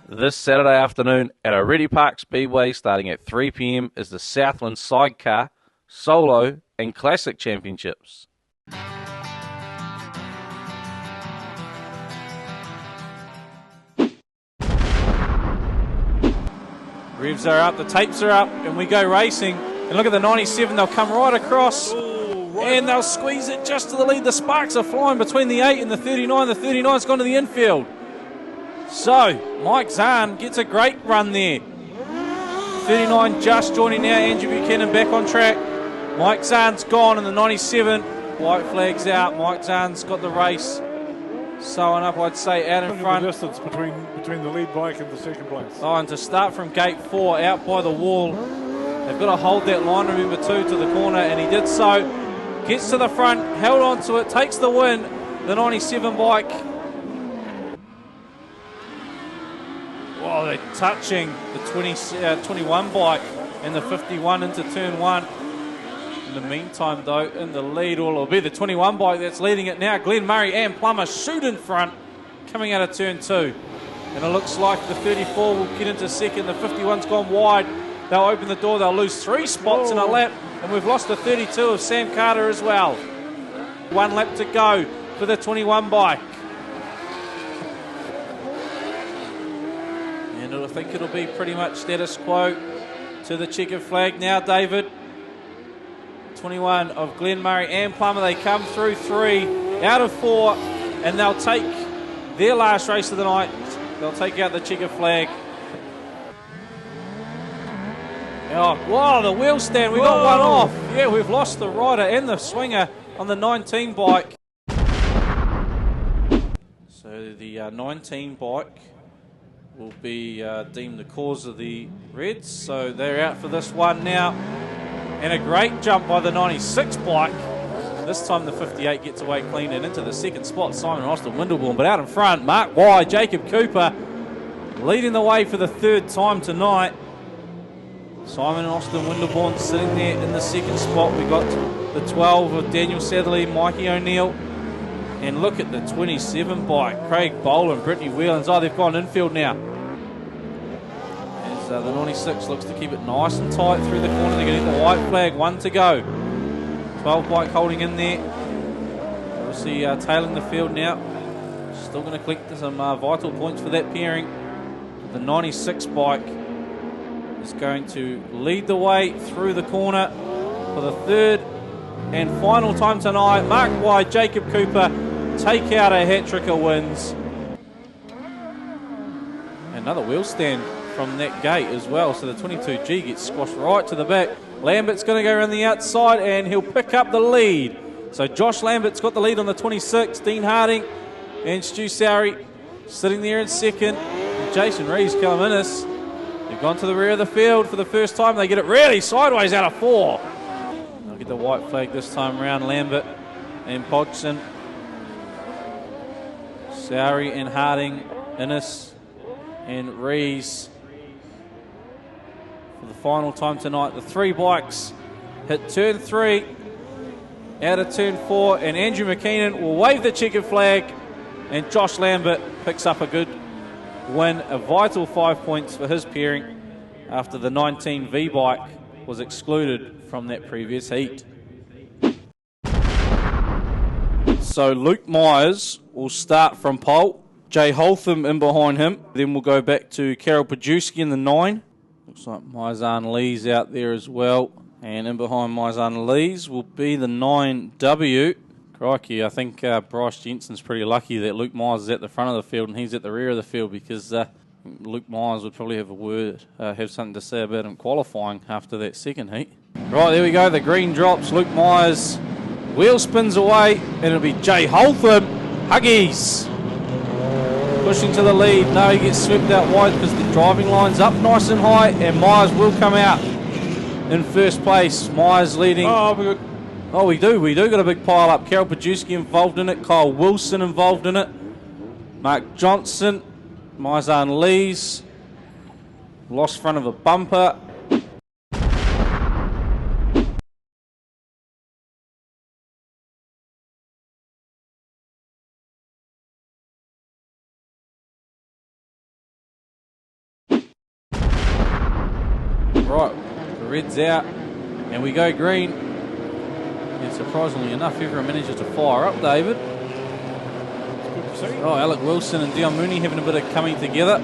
This Saturday afternoon at Oretti Park Speedway starting at 3 p.m. is the Southland Sidecar, Solo and Classic Championships. Revs are up, the tapes are up, and we go racing. And look at the 97, they'll come right across. And they'll squeeze it just to the lead. The sparks are flying between the 8 and the 39. The 39's gone to the infield. So, Mike Zahn gets a great run there. 39 just joining now, Andrew Buchanan back on track. Mike Zahn's gone in the 97. White flag's out. Mike Zahn's got the race sewing up, I'd say, out in front. The distance between the lead bike and the second place. Oh, and to start from gate 4, out by the wall. They've got to hold that line, remember, too, to the corner, and he did so. Gets to the front, held on to it, takes the win. The 97 bike. Oh, they're touching the 21 bike and the 51 into turn 1. In the meantime, though, in the lead, it'll be the 21 bike that's leading it now. Glenn Murray and Plummer shoot in front, coming out of turn 2. And it looks like the 34 will get into second. The 51's gone wide. They'll open the door. They'll lose 3 spots in a lap. And we've lost the 32 of Sam Carter as well. 1 lap to go for the 21 bike. And I think it'll be pretty much status quo to the checkered flag now, David. 21 of Glenn Murray and Plummer. They come through 3 out of 4, and they'll take their last race of the night. They'll take out the checkered flag. Oh, wow, the wheel stand. We got one off. Yeah, we've lost the rider and the swinger on the 19 bike. So the 19 bike will be deemed the cause of the Reds. So they're out for this one now. And a great jump by the 96 bike. This time the 58 gets away clean and into the second spot. Simon Austin Windleborn, but out in front, Mark Wye, Jacob Cooper leading the way for the 3rd time tonight. Simon Austin Windleborn sitting there in the second spot. We got the 12 of Daniel Satherley, Mikey O'Neill. And look at the 27 bike, Craig Bowl and Brittany Whelans. Oh, they've gone infield now. the 96 looks to keep it nice and tight through the corner. They're going to get the white flag, 1 to go. 12 bike holding in there. Obviously tailing the field now. Still going to collect some vital points for that pairing. The 96 bike is going to lead the way through the corner for the third and final time tonight. Marked by Jacob Cooper. Take out a hat-trick of wins. Another wheel stand from that gate as well, so the 22G gets squashed right to the back. Lambert's going to go around the outside and he'll pick up the lead. So Josh Lambert's got the lead on the 26. Dean Harding and Stu Sowry sitting there in second. And Jason Rees, Calaminis, they've gone to the rear of the field for the first time. They get it really sideways out of 4. They'll get the white flag this time around. Lambert and Podgson. Sowry and Harding, Innes and Rees. For the final time tonight, the 3 bikes hit turn 3 out of turn 4, and Andrew McKinnon will wave the checkered flag, and Josh Lambert picks up a good win, a vital 5 points for his pairing after the 19V bike was excluded from that previous heat. So Luke Myers will start from pole, Jay Holtham in behind him, then we'll go back to Carol Pajewski in the 9. Looks like Maizan Lee's out there as well. And in behind Maizan Lee's will be the 9W. Crikey, I think Bryce Jensen's pretty lucky that Luke Myers is at the front of the field and he's at the rear of the field, because Luke Myers would probably have something to say about him qualifying after that second heat. Right, there we go. The green drops. Luke Myers wheel spins away and it'll be Jay Holtham. Huggies pushing to the lead. No, he gets swept out wide because the driving line's up nice and high, and Myers will come out in first place. Myers leading. Oh, we do got a big pile up. Carol Pajewski involved in it. Kyle Wilson involved in it. Mark Johnson. Maizan Lees. Lost front of a bumper. Right, the red's out, and we go green. And surprisingly enough, everyone manages to fire up, David. Oh, Alec Wilson and Dion Mooney having a bit of coming together.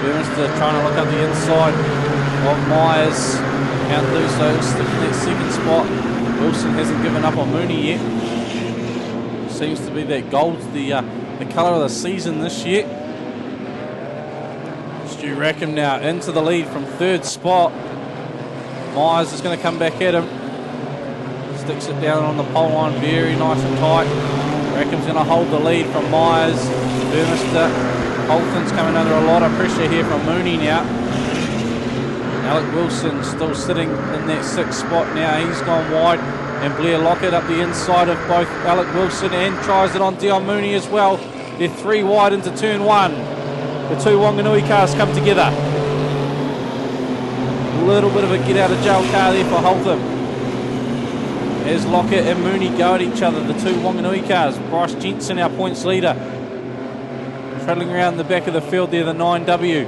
Burmester trying to look up the inside of Myers. Can't do so, sticking that second spot. Wilson hasn't given up on Mooney yet. Seems to be that gold's the colour of the season this year. Stu Rackham now into the lead from third spot. Myers is going to come back at him. Sticks it down on the pole line very nice and tight. Rackham's going to hold the lead from Myers. Burmester. Holton's coming under a lot of pressure here from Mooney now. Alec Wilson still sitting in that 6th spot now. He's gone wide. And Blair Lockett up the inside of both Alec Wilson and tries it on Dion Mooney as well. They're 3 wide into turn 1. The 2 Wanganui cars come together. A little bit of a get-out-of-jail car there for Holtham. As Lockett and Mooney go at each other, the 2 Wanganui cars. Bryce Jensen, our points leader, travelling around the back of the field there, the 9W.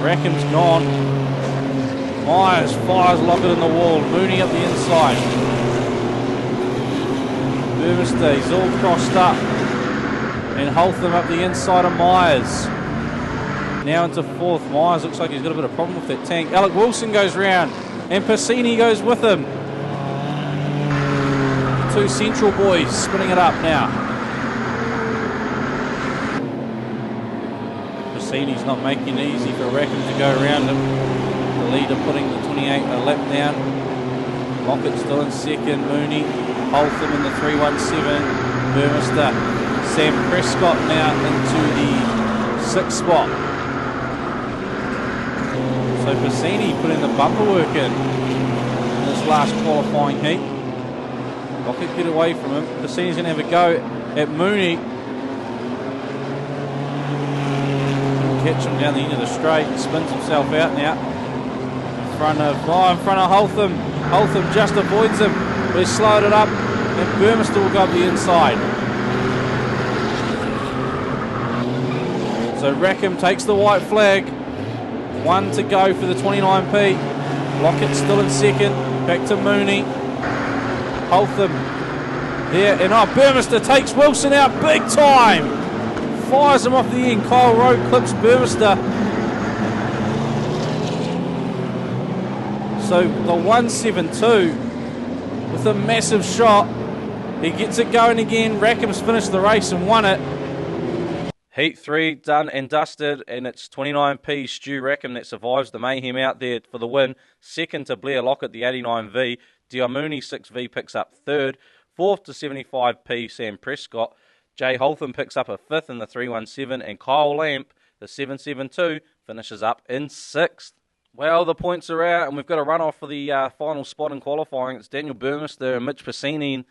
Rackham's gone. Myers fires Lockett in the wall. Mooney up the inside. Burmester, he's all crossed up. And Holtham up the inside of Myers. Now into 4th. Myers looks like he's got a bit of problem with that tank. Alec Wilson goes round, and Piscini goes with him. The 2 Central boys spinning it up now. Piscini's not making it easy for Rackham to go around him. The leader putting the 28 a lap down. Lockett still in second. Mooney, Holtham in the 317. Burmester. Sam Prescott now into the 6th spot. So Piscini putting the bumper work in this last qualifying heat. Lockett get away from him. Piscini's going to have a go at Mooney. Catch him down the end of the straight. Spins himself out now. In front of Holtham. Holtham just avoids him. But he's slowed it up. And Burmester will go up the inside. So Rackham takes the white flag. 1 to go for the 29p. Lockett still in second. Back to Mooney. Holden there. And Burmester takes Wilson out big time. Fires him off the end. Kyle Rowe clips Burmester. So the 172 with a massive shot. He gets it going again. Rackham's finished the race and won it. Heat 3 done and dusted, and it's 29p Stu Rackham that survives the mayhem out there for the win. Second to Blair Lockett, the 89V. Diamuni 6V picks up third. Fourth to 75p Sam Prescott. Jay Holtham picks up a fifth in the 317, and Kyle Lamp, the 772, finishes up in sixth. Well, the points are out, and we've got a run-off for the final spot in qualifying. It's Daniel Burmester and Mitch Piscini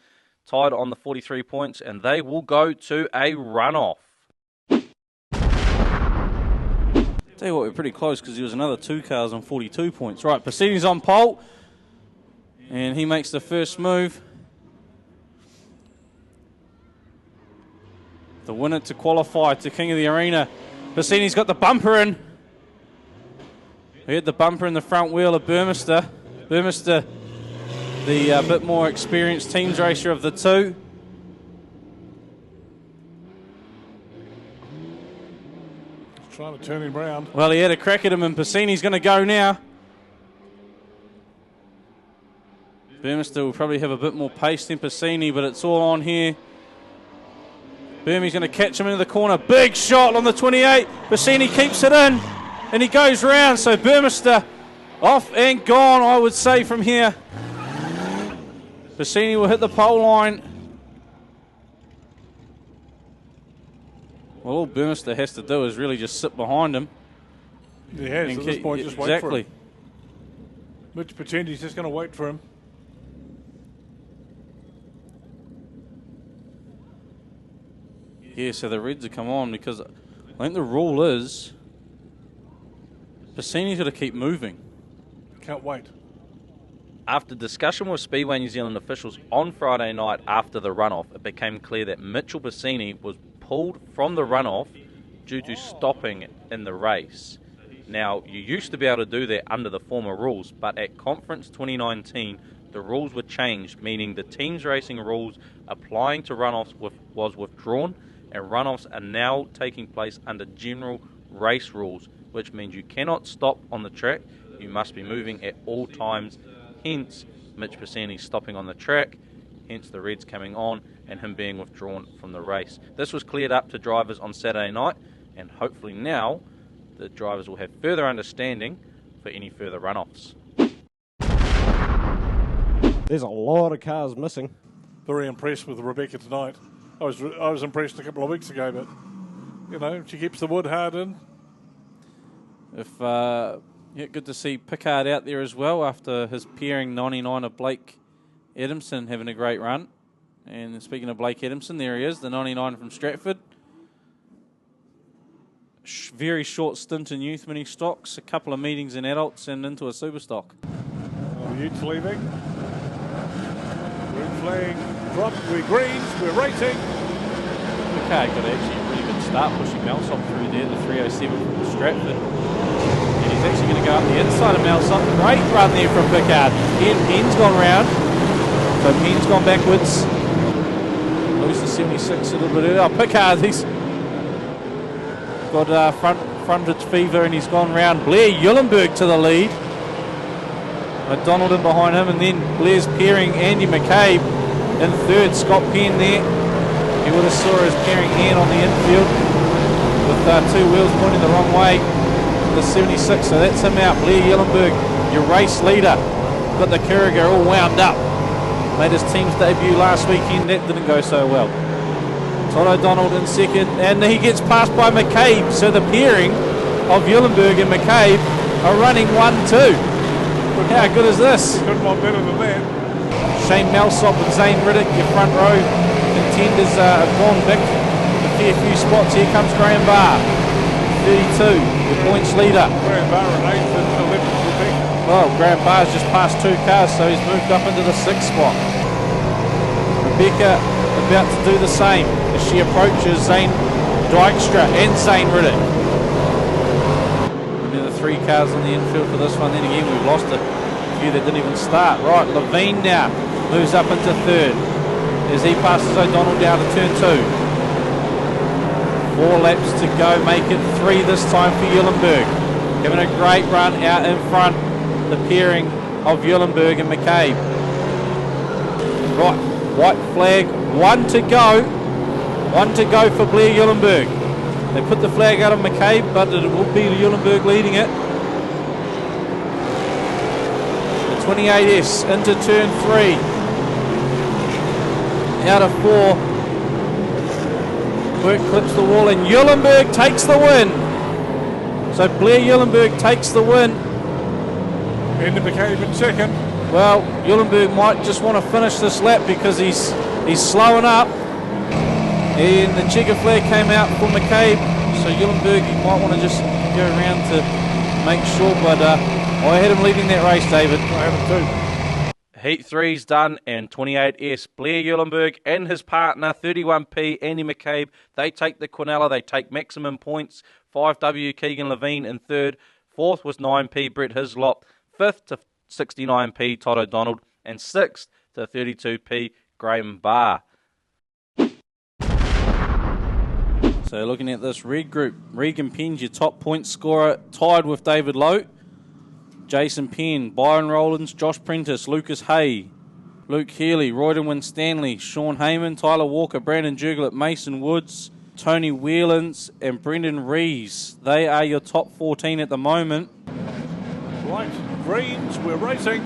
tied on the 43 points, and they will go to a run-off. Tell you what, we're pretty close because there was another 2 cars on 42 points. Right, Piscini's on pole, and he makes the first move. The winner to qualify to King of the Arena. Piscini's got the bumper in. We had the bumper in the front wheel of Burmester. Burmester, the bit more experienced teams racer of the two. Trying to turn him round. Well, he had a crack at him, and Piscini's going to go now. Burmester will probably have a bit more pace than Piscini, but it's all on here. Burmie's going to catch him into the corner. Big shot on the 28. Piscini keeps it in, and he goes round. So Burmester off and gone, I would say, from here. Piscini will hit the pole line. Well, all Burmester has to do is really just sit behind him. He has, at this point, just wait for him. Exactly. Mitch Patendi's just going to wait for him. Yeah, so the Reds have come on because I think the rule is Piscini's got to keep moving. Can't wait. After discussion with Speedway New Zealand officials on Friday night after the runoff, it became clear that Mitchell Piscini was pulled from the runoff due to stopping in the race. Now, you used to be able to do that under the former rules, but at Conference 2019, the rules were changed, meaning the teams racing rules applying to runoffs was withdrawn, and runoffs are now taking place under general race rules, which means you cannot stop on the track. You must be moving at all times. Hence, Mitch Piscini stopping on the track, hence the Reds coming on and him being withdrawn from the race. This was cleared up to drivers on Saturday night, and hopefully now the drivers will have further understanding for any further runoffs. There's a lot of cars missing. Very impressed with Rebecca tonight. I was impressed a couple of weeks ago, but you know, she keeps the wood hard in. Yeah, good to see Pickard out there as well after his pairing 99 of Blake Adamson having a great run. And speaking of Blake Adamson, there he is, the 99 from Stratford. Very short stint in youth mini stocks, a couple of meetings in adults and into a super stock. Well, the youth's leaving. Green flag dropped, we're greens, we're racing. Pickard got actually a really good start pushing Malsop through there, the 307 from Stratford. And he's actually going to go up the inside of Malsop. Great run there from Pickard. Pen's gone round. So Pen's gone backwards. Lose the 76 a little bit earlier. Oh, Pickard, he's got frontage fever and he's gone round. Blair Eulenberg to the lead. Donaldson behind him, and then Blair's pairing Andy McCabe in third. Scott Penn there. You would have saw his pairing Ian on the infield with two wheels pointing the wrong way. The 76, so that's him out. Blair Eulenberg, your race leader. Got the Kuriga all wound up. Made his team's debut last weekend. That didn't go so well. Todd O'Donnell in second, and he gets passed by McCabe. So the pairing of Eulenberg and McCabe are running 1-2. How good is this? Couldn't want better than that. Shane Malsop and Zane Riddick, your front row contenders are gone back a fair few spots. Here comes Graham Barr, 32, the points leader. Graham Barr in 8th and 11th Rebecca. Well, Graham Barr's just passed two cars, so he's moved up into the 6th spot. Rebecca about to do the same as she approaches Zane Dykstra and Zane Riddick. cars on the infield for this one. Then again, we've lost a few that didn't even start. Right, Levine now moves up into third as he passes O'Donnell down to turn 2. 4 laps to go, make it 3 this time for Eulenberg. Having a great run out in front, the pairing of Eulenberg and McCabe. Right, white flag, 1 to go. 1 to go for Blair Eulenberg. They put the flag out of McCabe, but it will be Eulenberg leading it. The 28S into turn 3. Out of 4. Burke clips the wall and Eulenberg takes the win. So Blair Eulenberg takes the win. Brendan McCabe in second. Well, Eulenberg might just want to finish this lap because he's slowing up. And the checker flag came out for McCabe. So Eulenberg, he might want to just go around to make sure. But I had him leading that race, David. I had him too. Heat 3's done, and 28S, Blair Eulenberg and his partner, 31P, Andy McCabe, they take the Quinella, they take maximum points. 5W, Keegan Levine in third. Fourth was 9P, Brett Hislop. Fifth to 69P, Todd O'Donnell. And sixth to 32P, Graham Barr. So looking at this red group, Regan Penn's your top point scorer, tied with David Lowe. Jason Penn, Byron Rowlands, Josh Prentice, Lucas Hay, Luke Healy, Royden Winstanley, Sean Heyman, Tyler Walker, Brandon Jurglett, Mason Woods, Tony Whelans and Brendan Rees. They are your top 14 at the moment. Right, greens, we're racing.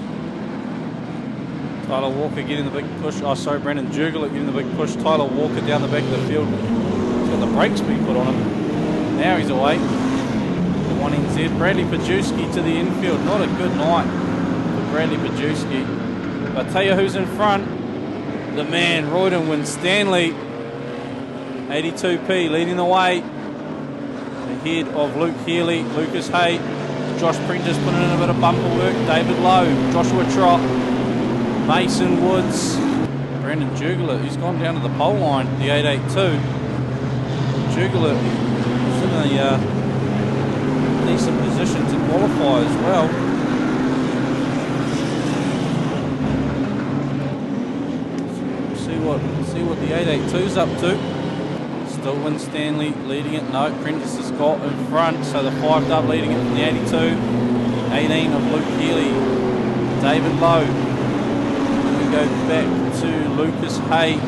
Tyler Walker getting the big push. Oh, sorry, Brandon Jurglett getting the big push. Tyler Walker down the back of the field. He's got the brakes being put on him. Now he's away. The 1NZ. Bradley Pajewski to the infield. Not a good night for Bradley Pajewski. But I'll tell you who's in front. The man, Royden Winstanley. 82P leading the way. Ahead of Luke Healy, Lucas Hay. Josh Prentice putting in a bit of bumper work. David Lowe, Joshua Trott, Mason Woods, Brandon Jurglett, who's gone down to the pole line, the 882. Jurglett is in a decent position to qualify as well. See what the 882's up to. Still Winstanley leading it. No, Prentice has got in front, so the 5 leading it from the 82. 18 of Luke Healy, David Lowe. We go back to Lucas Hay.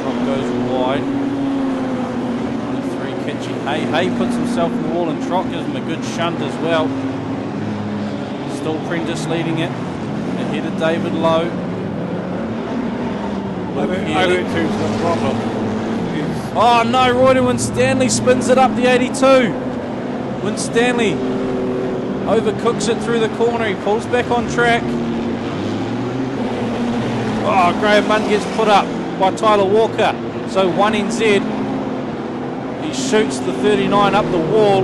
Trot goes wide. 3 catching Hay. Hay puts himself in the wall and Trot gives him a good shunt as well. Still Prentice leading it. Ahead of David Lowe. Oh no, Royden Winstanley spins it up the 82. Winstanley overcooks it through the corner. He pulls back on track. Oh, Graham Munn gets put up by Tyler Walker. So 1NZ. He shoots the 39 up the wall.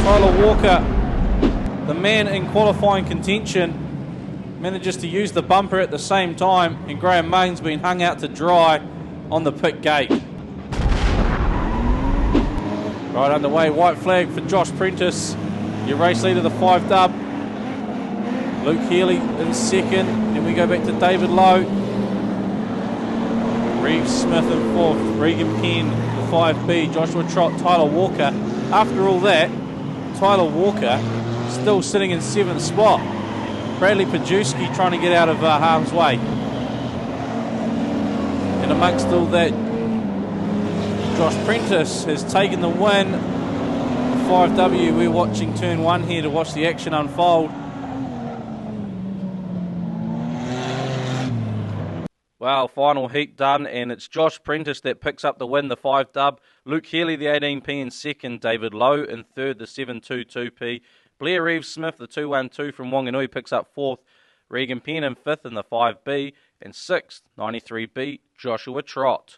Tyler Walker, the man in qualifying contention, manages to use the bumper at the same time, and Graham Main's been hung out to dry on the pit gate. Right underway, white flag for Josh Prentice, your race leader, the 5 dub. Luke Healy in second, then we go back to David Lowe. Reeves Smith in fourth, Regan Penn, the 5B, Joshua Trott, Tyler Walker. After all that, Tyler Walker still sitting in 7th spot. Bradley Pajewski trying to get out of harm's way. And amongst all that, Josh Prentice has taken the win. 5W, we're watching turn 1 here to watch the action unfold. Well, final heat done, and it's Josh Prentice that picks up the win, the 5 dub. Luke Healy, the 18P in second. David Lowe in third, the 722P. Blair Reeves Smith, the 212 from Wanganui, picks up fourth. Regan Penn in fifth in the 5B. And sixth, 93B, Joshua Trott.